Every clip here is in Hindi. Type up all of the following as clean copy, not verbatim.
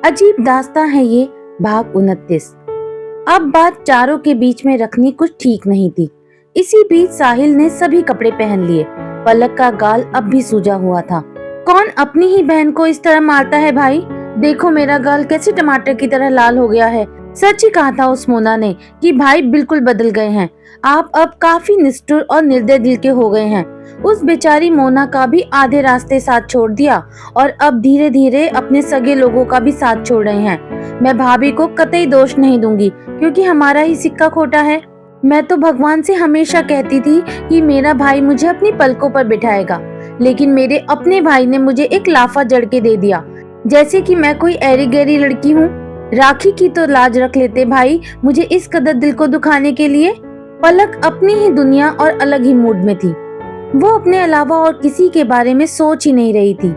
अजीब दास्तां है ये। भाग 29। अब बात चारों के बीच में रखनी कुछ ठीक नहीं थी। इसी बीच साहिल ने सभी कपड़े पहन लिए। पलक का गाल अब भी सूजा हुआ था। कौन अपनी ही बहन को इस तरह मारता है भाई? देखो मेरा गाल कैसे टमाटर की तरह लाल हो गया है। सच ही कहा था उस मोना ने कि भाई बिल्कुल बदल गए हैं। आप अब काफी निष्ठुर और निर्दय दिल के हो गए हैं। उस बेचारी मोना का भी आधे रास्ते साथ छोड़ दिया और अब धीरे धीरे अपने सगे लोगों का भी साथ छोड़ रहे हैं। मैं भाभी को कतई दोष नहीं दूंगी क्योंकि हमारा ही सिक्का खोटा है। मैं तो भगवान से हमेशा कहती थी कि मेरा भाई मुझे अपनी पलकों पर बिठाएगा, लेकिन मेरे अपने भाई ने मुझे एक लाफा जड़ के दे दिया, जैसे कि मैं कोई ऐरी गैरी लड़की हूँ। राखी की तो लाज रख लेते भाई मुझे इस कदर दिल को दुखाने के लिए। पलक अपनी ही दुनिया और अलग ही मूड में थी। वो अपने अलावा और किसी के बारे में सोच ही नहीं रही थी।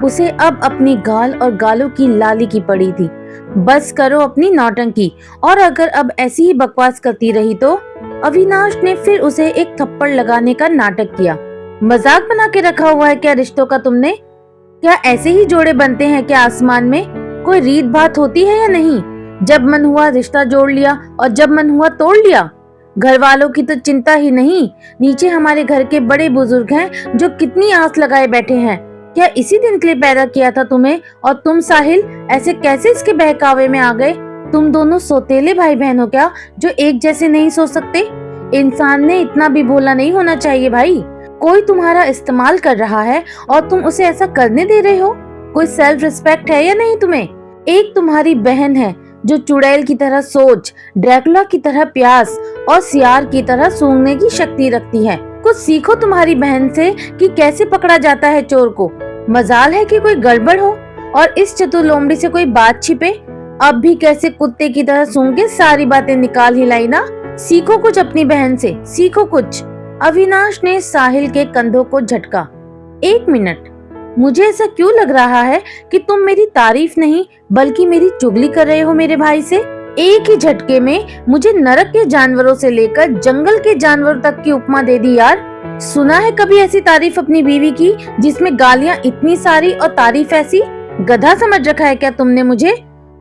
उसे अब अपनी गाल और गालों की लाली की पड़ी थी। बस करो अपनी नौटंकी, और अगर अब ऐसी ही बकवास करती रही तो। अविनाश ने फिर उसे एक थप्पड़ लगाने का नाटक किया। मजाक बना के रखा हुआ है क्या रिश्तों का तुमने? क्या ऐसे ही जोड़े बनते हैं क्या आसमान में? कोई रीत बात होती है या नहीं? जब मन हुआ रिश्ता जोड़ लिया और जब मन हुआ तोड़ लिया। घर वालों की तो चिंता ही नहीं, नीचे हमारे घर के बड़े बुजुर्ग हैं जो कितनी आस लगाए बैठे हैं। क्या इसी दिन के लिए पैदा किया था तुम्हें? और तुम साहिल ऐसे कैसे इसके बहकावे में आ गए? तुम दोनों सौतेले भाई बहन हो क्या जो एक जैसे नहीं सो सकते? इंसान ने इतना भी भोला नहीं होना चाहिए भाई। कोई तुम्हारा इस्तेमाल कर रहा है और तुम उसे ऐसा करने दे रहे हो। कोई सेल्फ रिस्पेक्ट है या नहीं तुम्हें? एक तुम्हारी बहन है जो चुड़ैल की तरह सोच, ड्रैकुला की तरह प्यास और सियार की तरह सूंघने की शक्ति रखती है। कुछ सीखो तुम्हारी बहन से कि कैसे पकड़ा जाता है चोर को। मजाल है कि कोई गड़बड़ हो और इस चतुर लोमड़ी से कोई बात छिपे। अब भी कैसे कुत्ते की तरह सूंघ के सारी बातें निकाल ही लाई ना। सीखो कुछ अपनी बहन से, सीखो कुछ। अविनाश ने साहिल के कंधों को झटका। एक मिनट, मुझे ऐसा क्यों लग रहा है कि तुम मेरी तारीफ नहीं बल्कि मेरी चुगली कर रहे हो मेरे भाई से। एक ही झटके में मुझे नरक के जानवरों से लेकर जंगल के जानवरों तक की उपमा दे दी यार। सुना है कभी ऐसी तारीफ अपनी बीवी की जिसमें गालियां इतनी सारी और तारीफ ऐसी? गधा समझ रखा है क्या तुमने मुझे?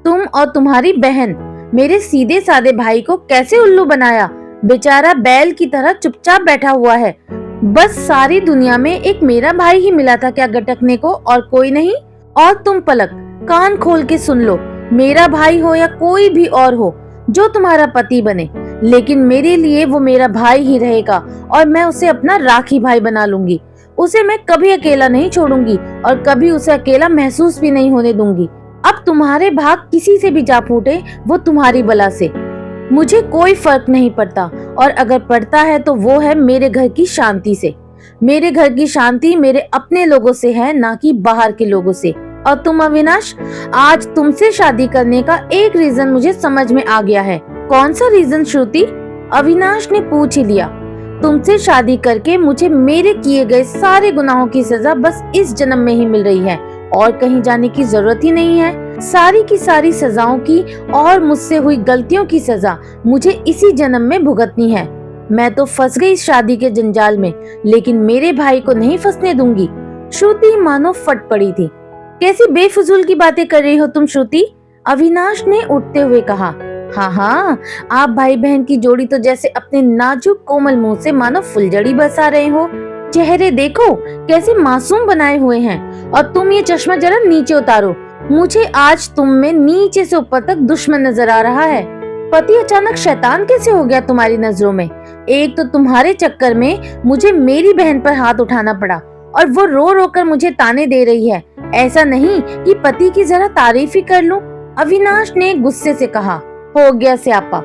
तुम और तुम्हारी बहन मेरे सीधे साधे भाई को कैसे उल्लू बनाया। बेचारा बैल की तरह चुपचाप बैठा हुआ है। बस सारी दुनिया में एक मेरा भाई ही मिला था क्या गटकने को, और कोई नहीं? और तुम पलक, कान खोल के सुन लो, मेरा भाई हो या कोई भी और हो जो तुम्हारा पति बने, लेकिन मेरे लिए वो मेरा भाई ही रहेगा और मैं उसे अपना राखी भाई बना लूंगी। उसे मैं कभी अकेला नहीं छोड़ूंगी और कभी उसे अकेला महसूस भी नहीं होने दूंगी। अब तुम्हारे भाग किसी से भी जा फूटे वो तुम्हारी बला से, मुझे कोई फर्क नहीं पड़ता, और अगर पड़ता है तो वो है मेरे घर की शांति से। मेरे घर की शांति मेरे अपने लोगों से है, ना कि बाहर के लोगों से। और तुम अविनाश, आज तुमसे शादी करने का एक रीजन मुझे समझ में आ गया है। कौन सा रीजन श्रुति? अविनाश ने पूछ ही लिया। तुमसे शादी करके मुझे मेरे किए गए सारे गुनाहों की सजा बस इस जन्म में ही मिल रही है और कहीं जाने की जरूरत ही नहीं है। सारी की सारी सजाओं की और मुझसे हुई गलतियों की सजा मुझे इसी जन्म में भुगतनी है। मैं तो फंस गई इस शादी के जंजाल में, लेकिन मेरे भाई को नहीं फंसने दूंगी। श्रुति मानो फट पड़ी थी। कैसी बेफिजूल की बातें कर रही हो तुम श्रुति? अविनाश ने उठते हुए कहा। हाँ, आप भाई बहन की जोड़ी तो जैसे अपने नाजुक कोमल मुंह से मानो फुलझड़ी बरसा रहे हो। चेहरे देखो कैसे मासूम बनाए हुए हैं। और तुम ये चश्मा जरा नीचे उतारो, मुझे आज तुम में नीचे से ऊपर तक दुश्मन नजर आ रहा है। पति अचानक शैतान कैसे हो गया तुम्हारी नजरों में? एक तो तुम्हारे चक्कर में मुझे मेरी बहन पर हाथ उठाना पड़ा और वो रो रो कर मुझे ताने दे रही है। ऐसा नहीं कि पति की जरा तारीफ ही कर लूं। अविनाश ने गुस्से से कहा। हो गया स्यापा।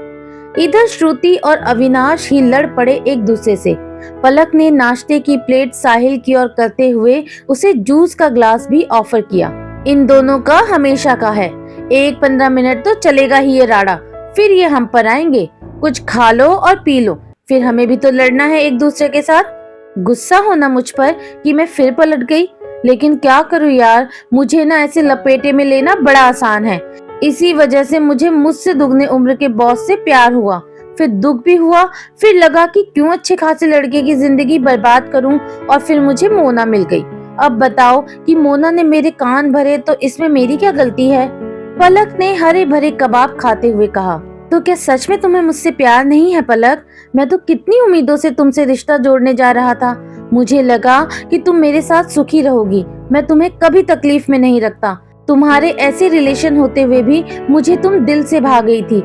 इधर श्रुति और अविनाश ही लड़ पड़े एक दूसरे से। पलक ने नाश्ते की प्लेट साहिल की ओर करते हुए उसे जूस का ग्लास भी ऑफर किया। इन दोनों का हमेशा का है, एक 15 मिनट तो चलेगा ही ये राड़ा, फिर ये हम पर आएंगे। कुछ खा लो और पी लो, फिर हमें भी तो लड़ना है एक दूसरे के साथ। गुस्सा होना मुझ पर कि मैं फिर पलट गई, लेकिन क्या करूं यार, मुझे ना ऐसे लपेटे में लेना बड़ा आसान है। इसी वजह से मुझे मुझसे दुगने उम्र के बॉस से प्यार हुआ, फिर दुख भी हुआ, फिर लगा कि क्यों अच्छे खासे लड़के की जिंदगी बर्बाद करूं, और फिर मुझे मोना मिल गई। अब बताओ कि मोना ने मेरे कान भरे तो इसमें मेरी क्या गलती है? पलक ने हरे भरे कबाब खाते हुए कहा। तो क्या सच में तुम्हें मुझसे प्यार नहीं है पलक? मैं तो कितनी उम्मीदों से तुमसे रिश्ता जोड़ने जा रहा था। मुझे लगा कि तुम मेरे साथ सुखी रहोगी। मैं तुम्हें कभी तकलीफ में नहीं रखता। तुम्हारे ऐसे रिलेशन होते हुए भी मुझे तुम दिल से भा गई थी।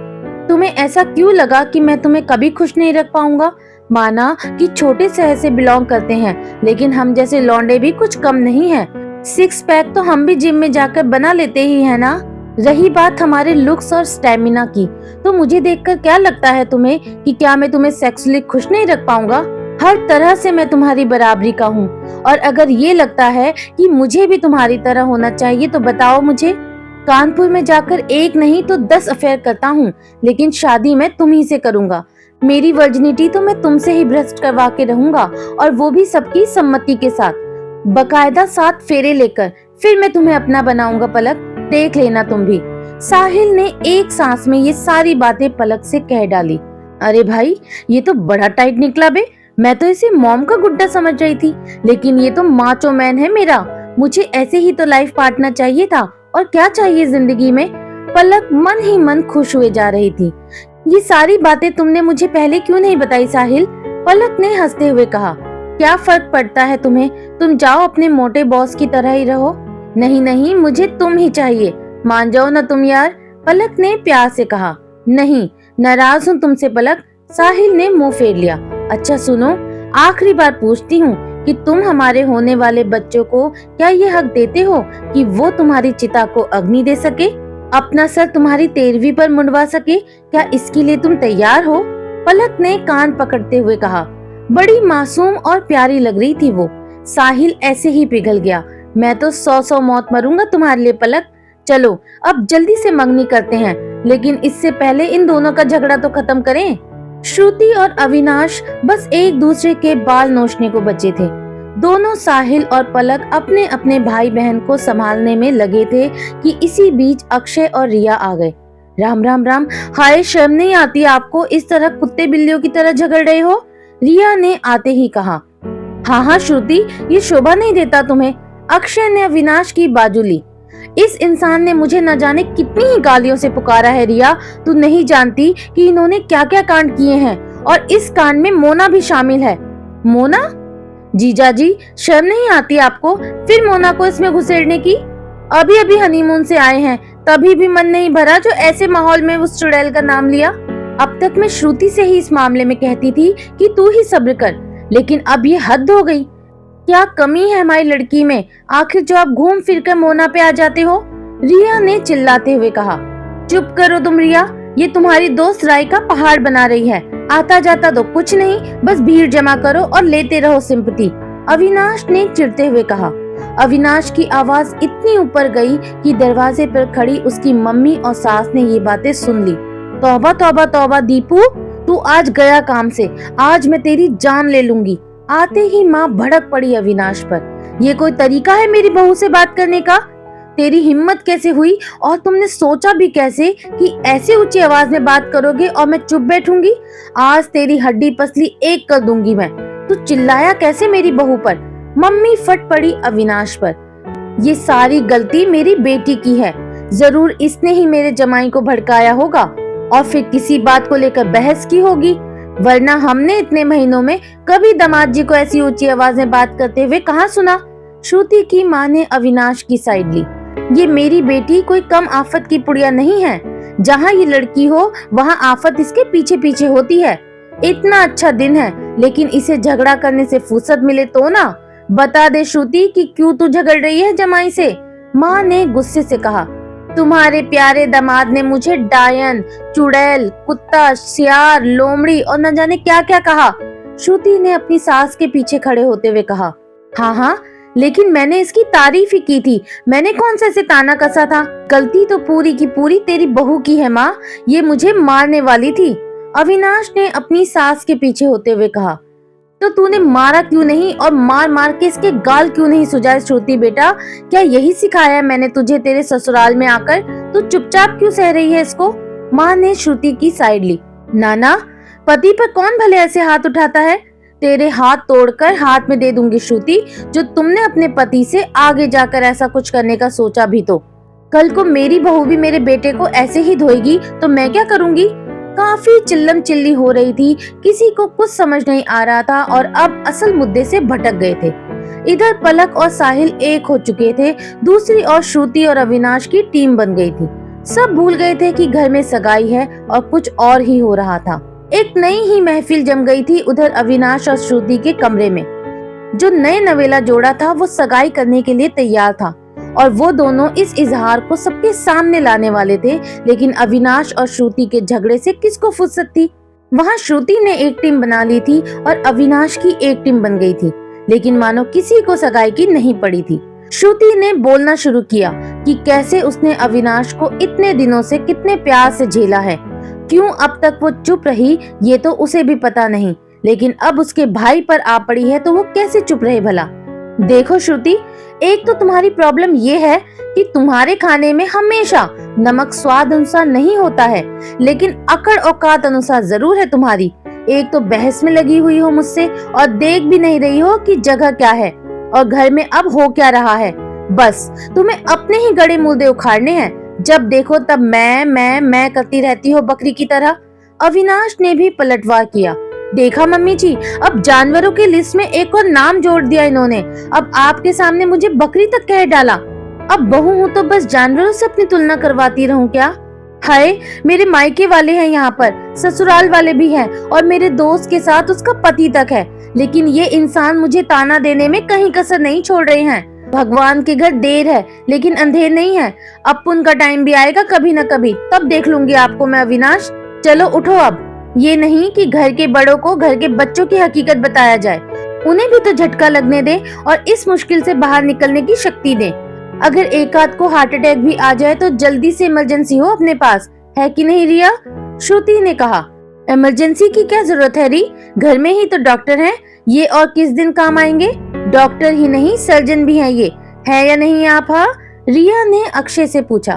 तुम्हें ऐसा क्यों लगा कि मैं तुम्हें कभी खुश नहीं रख पाऊंगा? माना कि छोटे शहर से बिलोंग करते हैं, लेकिन हम जैसे लौंडे भी कुछ कम नहीं है। 6 पैक तो हम भी जिम में जाकर बना लेते ही है ना। रही बात हमारे लुक्स और स्टेमिना की, तो मुझे देखकर क्या लगता है तुम्हें कि क्या मैं तुम्हें सेक्सुअली खुश नहीं रख पाऊंगा? हर तरह से मैं तुम्हारी बराबरी का हूँ, और अगर ये लगता है कि मुझे भी तुम्हारी तरह होना चाहिए तो बताओ मुझे। कानपुर में जाकर एक नहीं तो 10 अफेयर करता हूँ, लेकिन शादी मैं तुम ही से करूंगा। मेरी वर्जिनिटी तो मैं तुमसे ही भ्रष्ट करवा के रहूंगा, और वो भी सबकी सम्मति के साथ, बकायदा 7 फेरे लेकर। फिर मैं तुम्हें अपना बनाऊंगा पलक, देख लेना तुम भी। साहिल ने एक सांस में ये सारी बातें पलक से कह डाली। अरे भाई, ये तो बड़ा टाइट निकला बे। मैं तो इसे मॉम का गुड्डा समझ रही थी, लेकिन ये तो माचो मैन है मेरा। मुझे ऐसे ही तो लाइफ पार्टनर चाहिए था, और क्या चाहिए जिंदगी में। पलक मन ही मन खुश हुए जा रही थी। ये सारी बातें तुमने मुझे पहले क्यों नहीं बताई साहिल? पलक ने हंसते हुए कहा। क्या फर्क पड़ता है तुम्हें? तुम जाओ अपने मोटे बॉस की तरह ही रहो। नहीं नहीं, मुझे तुम ही चाहिए। मान जाओ ना तुम यार, पलक ने प्यार से कहा। नहीं, नाराज हूँ तुमसे पलक, साहिल ने मुंह फेर लिया। अच्छा सुनो, आखिरी बार पूछती हूँ कि तुम हमारे होने वाले बच्चों को क्या ये हक देते हो कि वो तुम्हारी चिता को अग्नि दे सके, अपना सर तुम्हारी तेरहवीं पर मुंडवा सके? क्या इसके लिए तुम तैयार हो? पलक ने कान पकड़ते हुए कहा। बड़ी मासूम और प्यारी लग रही थी वो। साहिल ऐसे ही पिघल गया। मैं तो 100 मौत मरूंगा तुम्हारे लिए पलक। चलो अब जल्दी से मंगनी करते हैं, लेकिन इससे पहले इन दोनों का झगड़ा तो खत्म करें। श्रुति और अविनाश बस एक दूसरे के बाल नोचने को बचे थे। दोनों साहिल और पलक अपने अपने भाई बहन को संभालने में लगे थे कि इसी बीच अक्षय और रिया आ गए। राम राम राम। हाय, शर्म नहीं आती आपको? इस तरह कुत्ते बिल्लियों की तरह झगड़ रहे हो? रिया ने आते ही कहा। हाँ हाँ श्रुति, ये शोभा नहीं देता तुम्हें। अक्षय ने अविनाश की बाजू ली। इस इंसान ने मुझे न जाने कितनी ही गालियों से पुकारा है रिया। तू नहीं जानती कि इन्होंने क्या क्या कांड किए हैं, और इस कांड में मोना भी शामिल है। मोना? जीजा जी, शर्म नहीं आती आपको फिर मोना को इसमें घुसेड़ने की? अभी अभी हनीमून से आए हैं, तभी भी मन नहीं भरा जो ऐसे माहौल में उस चुड़ैल का नाम लिया। अब तक मैं श्रुति से ही इस मामले में कहती थी कि तू ही सब्र कर, लेकिन अब ये हद हो गई। क्या कमी है हमारी लड़की में, आखिर जो आप घूम फिर कर मोना पे आ जाते हो? रिया ने चिल्लाते हुए कहा। चुप करो तुम रिया, ये तुम्हारी दोस्त राय का पहाड़ बना रही है। आता जाता तो कुछ नहीं, बस भीड़ जमा करो और लेते रहो सिंपैथी, अविनाश ने चिढ़ते हुए कहा। अविनाश की आवाज इतनी ऊपर गई कि दरवाजे पर खड़ी उसकी मम्मी और सास ने ये बातें सुन ली। तौबा तौबा तौबा दीपू, तू आज गया काम से, आज मैं तेरी जान ले लूंगी। आते ही माँ भड़क पड़ी अविनाश पर। ये कोई तरीका है मेरी बहू से बात करने का? तेरी हिम्मत कैसे हुई, और तुमने सोचा भी कैसे कि ऐसे ऊंची आवाज में बात करोगे और मैं चुप बैठूंगी? आज तेरी हड्डी पसली एक कर दूंगी मैं। तू चिल्लाया कैसे मेरी बहू पर? मम्मी फट पड़ी अविनाश पर। ये सारी गलती मेरी बेटी की है। जरूर इसने ही मेरे जमाई को भड़काया होगा, और फिर किसी बात को लेकर बहस की होगी, वरना हमने इतने महीनों में कभी दामाद जी को ऐसी ऊंची आवाज में बात करते हुए कहाँ सुना। श्रुति की माँ ने अविनाश की साइड ली। ये मेरी बेटी कोई कम आफत की पुड़िया नहीं है। जहाँ ये लड़की हो वहाँ आफत इसके पीछे पीछे होती है। इतना अच्छा दिन है, लेकिन इसे झगड़ा करने से फुर्सत मिले तो ना। बता दे श्रुति कि क्यों तू झगड़ रही है जमाई से? माँ ने गुस्से से कहा। तुम्हारे प्यारे दामाद ने मुझे डायन, चुड़ैल, कुत्ता, सियार, लोमड़ी और न जाने क्या क्या कहा, श्रुति ने अपनी सास के पीछे खड़े होते हुए कहा। हाँ हाँ, लेकिन मैंने इसकी तारीफ ही की थी। मैंने कौन सा इसे ताना कसा था? गलती तो पूरी की पूरी तेरी बहू की है माँ, ये मुझे मारने वाली थी, अविनाश ने अपनी सास के पीछे होते हुए कहा। तो तूने मारा क्यों नहीं, और मार मार के इसके गाल क्यों नहीं सुजाए श्रुति बेटा? क्या यही सिखाया मैंने तुझे तेरे ससुराल में आकर? तू चुपचाप क्यों सह रही है इसको? माँ ने श्रुति की साइड ली। नाना, पति पर कौन भले ऐसे हाथ उठाता है? तेरे हाथ तोड़कर हाथ में दे दूंगी श्रुति, जो तुमने अपने पति से आगे जाकर ऐसा कुछ करने का सोचा भी तो। कल को मेरी बहू भी मेरे बेटे को ऐसे ही धोएगी तो मैं क्या करूंगी। काफी चिल्लम चिल्ली हो रही थी, किसी को कुछ समझ नहीं आ रहा था और अब असल मुद्दे से भटक गए थे। इधर पलक और साहिल एक हो चुके थे, दूसरी ओर श्रुति और अविनाश की टीम बन गई थी। सब भूल गए थे कि घर में सगाई है और कुछ और ही हो रहा था। एक नई ही महफिल जम गई थी उधर अविनाश और श्रुति के कमरे में। जो नए नवेला जोड़ा था वो सगाई करने के लिए तैयार था और वो दोनों इस इजहार को सबके सामने लाने वाले थे, लेकिन अविनाश और श्रुति के झगड़े से किसको फुर्सत थी। वहाँ श्रुति ने एक टीम बना ली थी और अविनाश की एक टीम बन गई थी, लेकिन मानो किसी को सगाई की नहीं पड़ी थी। श्रुति ने बोलना शुरू किया कि कैसे उसने अविनाश को इतने दिनों से कितने प्यार से झेला है, क्यों अब तक वो चुप रही ये तो उसे भी पता नहीं, लेकिन अब उसके भाई पर आ पड़ी है तो वो कैसे चुप रहे भला। देखो श्रुति, एक तो तुम्हारी प्रॉब्लम ये है कि तुम्हारे खाने में हमेशा नमक स्वाद अनुसार नहीं होता है, लेकिन अकड़ औकात अनुसार जरूर है तुम्हारी। एक तो बहस में लगी हुई हो मुझसे और देख भी नहीं रही हो कि जगह क्या है और घर में अब हो क्या रहा है। बस तुम्हें अपने ही गड़े मुर्दे उखाड़ने हैं, जब देखो तब मैं करती रहती हो बकरी की तरह। अविनाश ने भी पलटवार किया। देखा मम्मी जी, अब जानवरों की लिस्ट में एक और नाम जोड़ दिया इन्होंने। अब आपके सामने मुझे बकरी तक कह डाला। अब बहू हूँ तो बस जानवरों से अपनी तुलना करवाती रहूं क्या। हाय, मेरे मायके वाले हैं यहाँ पर, ससुराल वाले भी हैं और मेरे दोस्त के साथ उसका पति तक है, लेकिन ये इंसान मुझे ताना देने में कहीं कसर नहीं छोड़ रहे हैं। भगवान के घर देर है लेकिन अंधेर नहीं है। अब उनका टाइम भी आएगा कभी न कभी, तब देख लूंगी आपको मैं अविनाश। चलो उठो अब, ये नहीं कि घर के बड़ों को घर के बच्चों की हकीकत बताया जाए, उन्हें भी तो झटका लगने दे और इस मुश्किल से बाहर निकलने की शक्ति दे। अगर एक आध को हार्ट अटैक भी आ जाए तो जल्दी से इमरजेंसी हो अपने पास, है कि नहीं रिया। श्रुति ने कहा। इमरजेंसी की क्या जरूरत है री, घर में ही तो डॉक्टर हैं, ये और किस दिन काम आएंगे। डॉक्टर ही नहीं सर्जन भी हैं ये, है या नहीं आप। हाँ, रिया ने अक्षय से पूछा।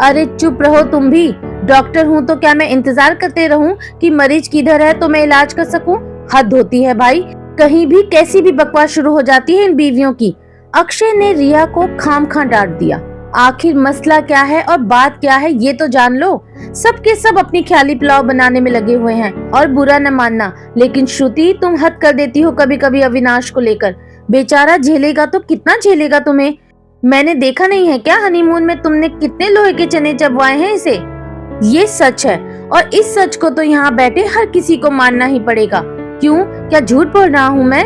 अरे चुप रहो तुम भी, डॉक्टर हूँ तो क्या मैं इंतजार करते रहूं कि मरीज किधर है तो मैं इलाज कर सकूं। हद होती है भाई, कहीं भी कैसी भी बकवास शुरू हो जाती है इन बीवियों की। अक्षय ने रिया को खामखा डांट दिया। आखिर मसला क्या है और बात क्या है ये तो जान लो। सबके सब अपनी ख्याली पुलाव बनाने में लगे हुए हैं और बुरा न मानना, लेकिन श्रुति तुम हद कर देती हो कभी कभी अविनाश को लेकर। बेचारा झेलेगा तो कितना झेलेगा तुम्हें। मैंने देखा नहीं है क्या हनीमून में तुमने कितने लोहे के चने चबवाए हैं इसे। ये सच है और इस सच को तो यहाँ बैठे हर किसी को मानना ही पड़ेगा। क्यों, क्या झूठ बोल रहा हूँ मैं।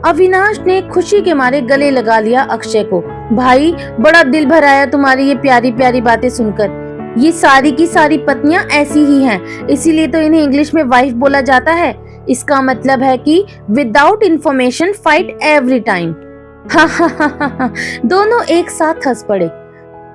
अविनाश ने खुशी के मारे गले लगा लिया अक्षय को। भाई बड़ा दिल भर आया तुम्हारी ये प्यारी प्यारी बातें सुनकर। ये सारी की सारी पत्नियां ऐसी ही हैं, इसीलिए तो इन्हें इंग्लिश में वाइफ बोला जाता है। इसका मतलब है कि without information fight every time. हा, दोनों एक साथ हंस पड़े।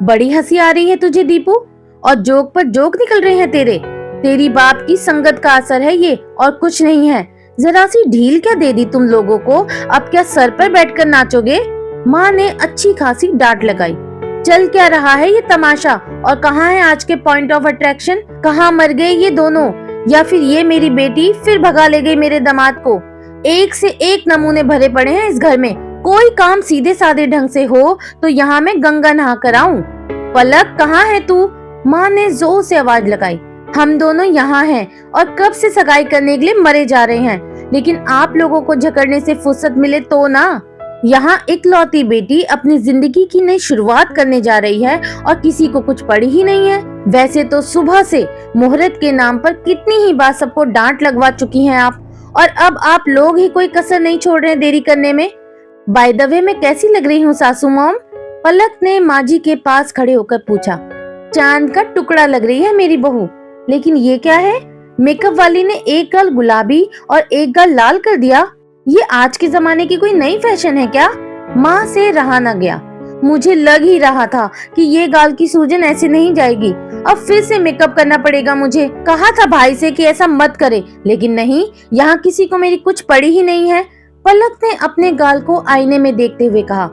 बड़ी हंसी आ रही है तुझे दीपू, और जोक पर जोक निकल रहे हैं तेरे। तेरी बाप की संगत का असर है ये और कुछ नहीं है। जरा सी ढील क्या दे दी तुम लोगों को, अब क्या सर पर बैठकर नाचोगे। माँ ने अच्छी खासी डांट लगाई। चल क्या रहा है ये तमाशा, और कहाँ है आज के पॉइंट ऑफ अट्रैक्शन। कहाँ मर गए ये दोनों, या फिर ये मेरी बेटी फिर भगा ले गई मेरे दामाद को। एक से एक नमूने भरे पड़े हैं इस घर में। कोई काम सीधे साधे ढंग से हो तो यहाँ मैं गंगा नहा कर आऊं। पलक कहाँ है तू, माँ ने जोर से आवाज लगाई। हम दोनों यहाँ हैं और कब से सगाई करने के लिए मरे जा रहे हैं, लेकिन आप लोगों को झगड़ने से फुर्सत मिले तो ना। यहाँ इकलौती बेटी अपनी जिंदगी की नई शुरुआत करने जा रही है और किसी को कुछ पड़ी ही नहीं है। वैसे तो सुबह से मुहूर्त के नाम पर कितनी ही बार सबको डांट लगवा चुकी हैं आप, और अब आप लोग ही कोई कसर नहीं छोड़ रहे देरी करने में। बाय द वे मैं कैसी लग रही हूँ सासू मॉम, पलक ने माँ जी के पास खड़े होकर पूछा। चांद का टुकड़ा लग रही है मेरी बहू। लेकिन ये क्या है, मेकअप वाली ने एक गाल गुलाबी और एक गाल लाल कर दिया। ये आज के जमाने की कोई नई फैशन है क्या। माँ से रहा न गया। मुझे लग ही रहा था कि ये गाल की सूजन ऐसे नहीं जाएगी, अब फिर से मेकअप करना पड़ेगा मुझे। कहा था भाई से कि ऐसा मत करे, लेकिन नहीं, यहाँ किसी को मेरी कुछ पड़ी ही नहीं है। पलक ने अपने गाल को आईने में देखते हुए कहा।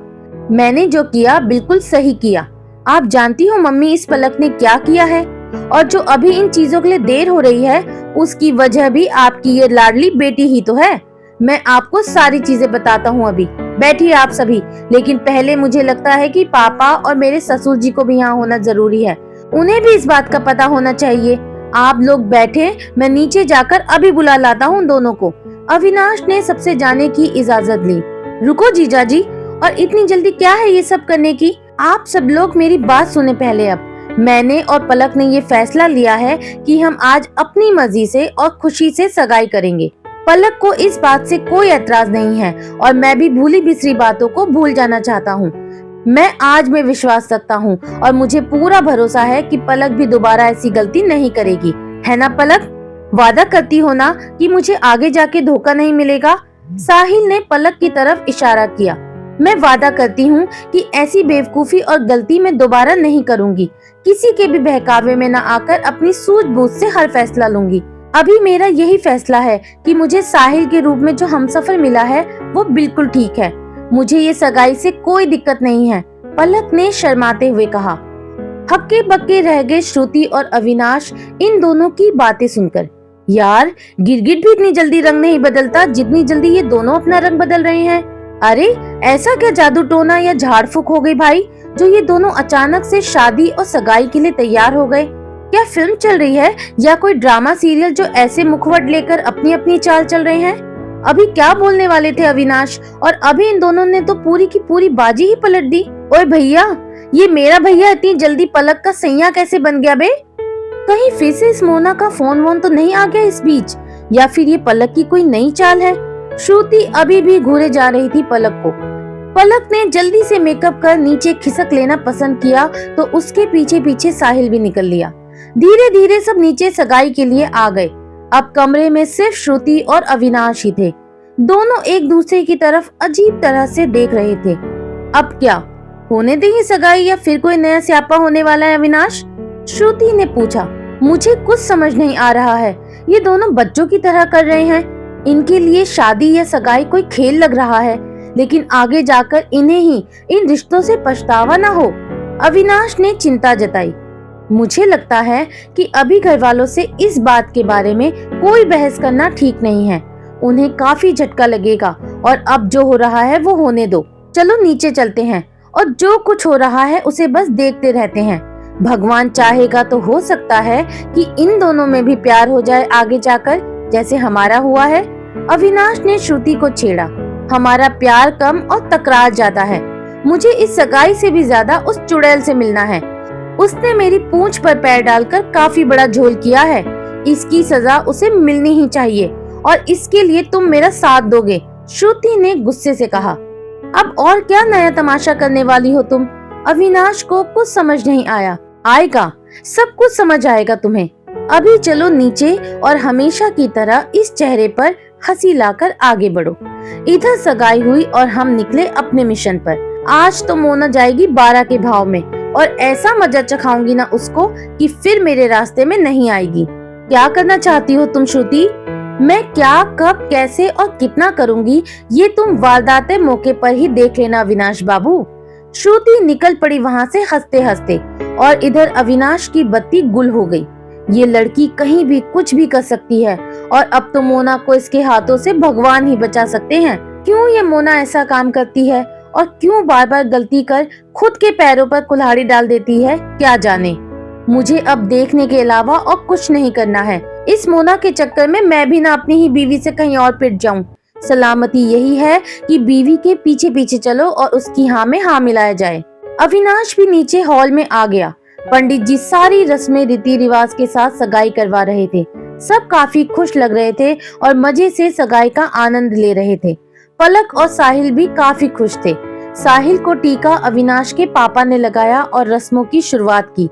मैंने जो किया बिल्कुल सही किया। आप जानती हो मम्मी इस पलक ने क्या किया है, और जो अभी इन चीजों के लिए देर हो रही है उसकी वजह भी आपकी ये लाडली बेटी ही तो है। मैं आपको सारी चीजें बताता हूँ अभी। बैठिए आप सभी, लेकिन पहले मुझे लगता है कि पापा और मेरे ससुर जी को भी यहाँ होना जरूरी है। उन्हें भी इस बात का पता होना चाहिए। आप लोग बैठे, मैं नीचे जाकर अभी बुला लाता हूँ दोनों को। अविनाश ने सबसे जाने की इजाजत ली। रुको जीजा जी, और इतनी जल्दी क्या है ये सब करने की? आप सब लोग मेरी बात सुने पहले। अब मैंने और पलक ने ये फैसला लिया है कि हम आज अपनी मर्जी से और खुशी से सगाई करेंगे। पलक को इस बात से कोई एतराज नहीं है और मैं भी भूली बिसरी बातों को भूल जाना चाहता हूँ। मैं आज में विश्वास रखता हूँ और मुझे पूरा भरोसा है कि पलक भी दोबारा ऐसी गलती नहीं करेगी, है ना पलक? वादा करती हो ना कि मुझे आगे जाके धोखा नहीं मिलेगा? साहिल ने पलक की तरफ इशारा किया। मैं वादा करती हूँ कि ऐसी बेवकूफी और गलती मैं दोबारा नहीं करूँगी। किसी के भी बहकावे में न आकर अपनी सूझबूझ से हर फैसला लूंगी। अभी मेरा यही फैसला है कि मुझे साहिल के रूप में जो हमसफर मिला है वो बिल्कुल ठीक है। मुझे ये सगाई से कोई दिक्कत नहीं है, पलक ने शर्माते हुए कहा। हक्के बक्के रह गए श्रुति और अविनाश इन दोनों की बातें सुनकर। यार, गिरगिट भी इतनी जल्दी रंग नहीं बदलता जितनी जल्दी ये दोनों अपना रंग बदल रहे हैं। अरे ऐसा क्या जादू टोना या झाड़ फूक हो गई भाई, जो ये दोनों अचानक से शादी और सगाई के लिए तैयार हो गए? क्या फिल्म चल रही है या कोई ड्रामा सीरियल जो ऐसे मुखवट लेकर अपनी अपनी चाल चल रहे हैं? अभी क्या बोलने वाले थे अविनाश, और अभी इन दोनों ने तो पूरी की पूरी बाजी ही पलट दी। ओए भैया, ये मेरा भैया इतनी जल्दी पलक का सैया कैसे बन गया बे? कहीं फिर से इस मोना का फोन वोन तो नहीं आ गया इस बीच, या फिर ये पलक की कोई नई चाल है? श्रुति अभी भी घूरे जा रही थी पलक को। पलक ने जल्दी से मेकअप कर नीचे खिसक लेना पसंद किया तो उसके पीछे पीछे साहिल भी निकल लिया। धीरे धीरे सब नीचे सगाई के लिए आ गए। अब कमरे में सिर्फ श्रुति और अविनाश ही थे। दोनों एक दूसरे की तरफ अजीब तरह से देख रहे थे। अब क्या होने देंगे सगाई या फिर कोई नया स्यापा होने वाला है अविनाश? श्रुति ने पूछा। मुझे कुछ समझ नहीं आ रहा है, ये दोनों बच्चों की तरह कर रहे हैं। इनके लिए शादी या सगाई कोई खेल लग रहा है, लेकिन आगे जाकर इन्हें ही इन रिश्तों से पछतावा ना हो। अविनाश ने चिंता जताई। मुझे लगता है कि अभी घर वालों से इस बात के बारे में कोई बहस करना ठीक नहीं है। उन्हें काफी झटका लगेगा और अब जो हो रहा है वो होने दो। चलो नीचे चलते हैं और जो कुछ हो रहा है उसे बस देखते रहते हैं। भगवान चाहेगा तो हो सकता है कि इन दोनों में भी प्यार हो जाए आगे जाकर, जैसे हमारा हुआ है। अविनाश ने श्रुति को छेड़ा। हमारा प्यार कम और तकरार ज्यादा है। मुझे इस सगाई से भी ज्यादा उस चुड़ैल से मिलना है। उसने मेरी पूंछ पर पैर डालकर काफी बड़ा झोल किया है। इसकी सजा उसे मिलनी ही चाहिए और इसके लिए तुम मेरा साथ दोगे, श्रुति ने गुस्से से कहा। अब और क्या नया तमाशा करने वाली हो तुम? अविनाश को कुछ समझ नहीं आया। आएगा, सब कुछ समझ आएगा तुम्हें। अभी चलो नीचे और हमेशा की तरह इस चेहरे पर हंसी लाकर आगे बढ़ो। इधर सगाई हुई और हम निकले अपने मिशन पर। आज तो मोना जाएगी 12 के भाव में और ऐसा मजा चखाऊंगी ना उसको कि फिर मेरे रास्ते में नहीं आएगी। क्या करना चाहती हो तुम श्रुति? मैं क्या, कब, कैसे और कितना करूंगी ये तुम वारदाते मौके पर ही देख लेना अविनाश बाबू। श्रुति निकल पड़ी वहाँ से हंसते हंसते और इधर अविनाश की बत्ती गुल हो गई। ये लड़की कहीं भी कुछ भी कर सकती है और अब तो मोना को इसके हाथों से भगवान ही बचा सकते हैं। क्यों ये मोना ऐसा काम करती है और क्यों बार बार गलती कर खुद के पैरों पर कुल्हाड़ी डाल देती है, क्या जाने। मुझे अब देखने के अलावा और कुछ नहीं करना है। इस मोना के चक्कर में मैं भी ना अपनी ही बीवी से कहीं और पिट जाऊं। सलामती यही है कि बीवी के पीछे पीछे चलो और उसकी हाँ में हाँ मिलाया जाए। अविनाश भी नीचे हॉल में आ गया। पंडित जी सारी रस्में रीति रिवाज के साथ सगाई करवा रहे थे। सब काफी खुश लग रहे थे और मजे से सगाई का आनंद ले रहे थे। पलक और साहिल भी काफी खुश थे। साहिल को टीका अविनाश के पापा ने लगाया और रस्मों की शुरुआत की।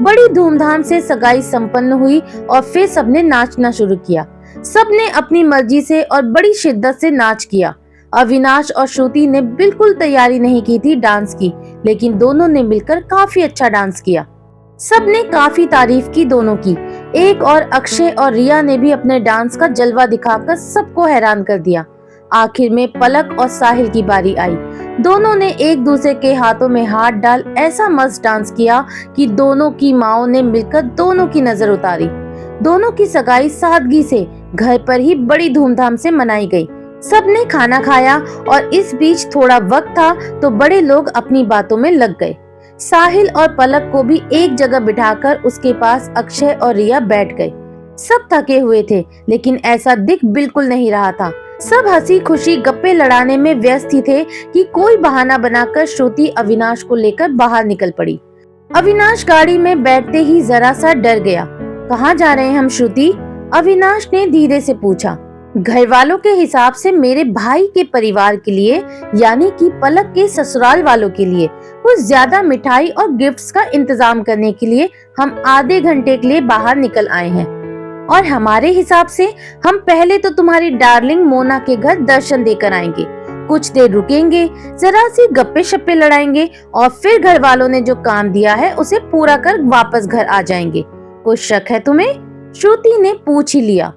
बड़ी धूमधाम से सगाई संपन्न हुई और फिर सबने नाचना शुरू किया। सबने अपनी मर्जी से और बड़ी शिद्दत से नाच किया। अविनाश और श्रुति ने बिल्कुल तैयारी नहीं की थी डांस की, लेकिन दोनों ने मिलकर काफी अच्छा डांस किया। सबने काफी तारीफ की दोनों की। एक और अक्षय और रिया ने भी अपने डांस का जलवा दिखाकर सबको हैरान कर दिया। आखिर में पलक और साहिल की बारी आई। दोनों ने एक दूसरे के हाथों में हाथ डाल ऐसा मस्त डांस किया कि दोनों की माओं ने मिलकर दोनों की नजर उतारी। दोनों की सगाई सादगी से घर पर ही बड़ी धूमधाम से मनाई गई। सबने खाना खाया और इस बीच थोड़ा वक्त था तो बड़े लोग अपनी बातों में लग गए। साहिल और पलक को भी एक जगह बिठाकर उसके पास अक्षय और रिया बैठ गए। सब थके हुए थे, लेकिन ऐसा दिख बिल्कुल नहीं रहा था। सब हंसी खुशी गप्पे लड़ाने में व्यस्त ही थे कि कोई बहाना बनाकर श्रुति अविनाश को लेकर बाहर निकल पड़ी। अविनाश गाड़ी में बैठते ही जरा सा डर गया। कहाँ जा रहे हैं हम श्रुति? अविनाश ने धीरे से पूछा। घर वालों के हिसाब से मेरे भाई के परिवार के लिए, यानी कि पलक के ससुराल वालों के लिए कुछ ज्यादा मिठाई और गिफ्ट्स का इंतजाम करने के लिए हम आधे घंटे के लिए बाहर निकल आए हैं। और हमारे हिसाब से हम पहले तो तुम्हारी डार्लिंग मोना के घर दर्शन देकर आएंगे, कुछ देर रुकेंगे, जरा सी गप्पे शप्पे लड़ाएंगे और फिर घर वालों ने जो काम दिया है उसे पूरा कर वापस घर आ जाएंगे। कोई शक है तुम्हें? श्रुति ने पूछ ही लिया।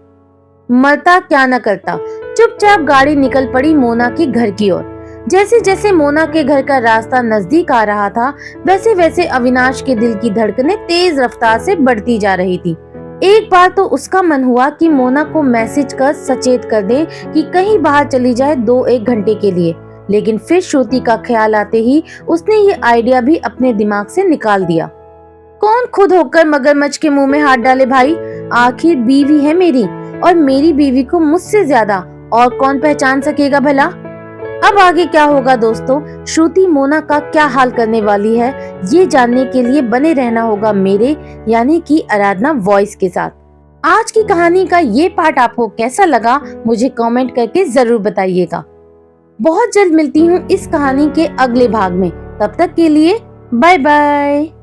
मरता क्या न करता। चुपचाप गाड़ी निकल पड़ी मोना के घर की ओर। जैसे जैसे मोना के घर का रास्ता नजदीक आ रहा था, वैसे वैसे अविनाश के दिल की धड़कनें तेज रफ्तार से बढ़ती जा रही थी। एक बार तो उसका मन हुआ कि मोना को मैसेज कर सचेत कर दे कि कहीं बाहर चली जाए 2-1 घंटे के लिए, लेकिन फिर श्रुति का ख्याल आते ही उसने ये आइडिया भी अपने दिमाग से निकाल दिया। कौन खुद होकर मगरमच्छ के मुंह में हाथ डाले भाई? आखिर बीवी है मेरी, और मेरी बीवी को मुझसे ज्यादा और कौन पहचान सकेगा भला? अब आगे क्या होगा दोस्तों, श्रुति मोना का क्या हाल करने वाली है, ये जानने के लिए बने रहना होगा मेरे यानी कि आराधना वॉइस के साथ। आज की कहानी का ये पार्ट आपको कैसा लगा मुझे कमेंट करके जरूर बताइएगा। बहुत जल्द मिलती हूँ इस कहानी के अगले भाग में। तब तक के लिए बाय बाय।